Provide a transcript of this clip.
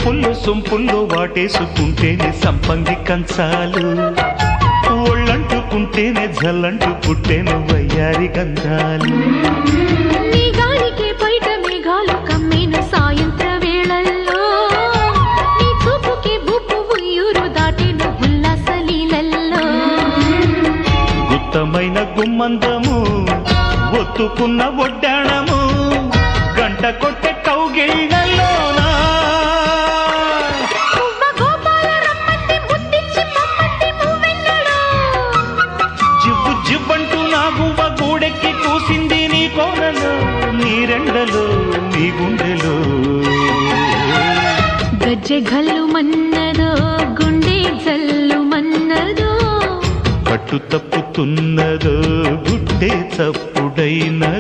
సొంపుల్లో వాటేసుకుంటేనే సంపంగి కంచాలు, ఒళ్ళంటుకుంటేనే జల్లంటు పుట్టేను వయ్యారి గంధాలు. నీ గాలికే బయట మేఘాలు కమ్మేను సాయంత్ర వేళల్లో, నీ చూపుకే బూపు ఉయ్యూరు దాటేను ఉల్లాస లీలల్లో. గుత్తమైన గుమ్మందము ఒత్తుకున్న ఒడ్డాణము, గంట కొట్టే కౌగిళ్ళలోనా జివ్వు జివ్వంటూ నా గువ్వ గూడెక్కి కూసింది నీ కోరలో, నీ రెండలో నీ గుండెలో. గజ్జె గల్లు మన్నదో గుండె జల్లు మన్నదో, పట్టు తప్పుతున్నదో గుడ్డే చప్పుడైనా.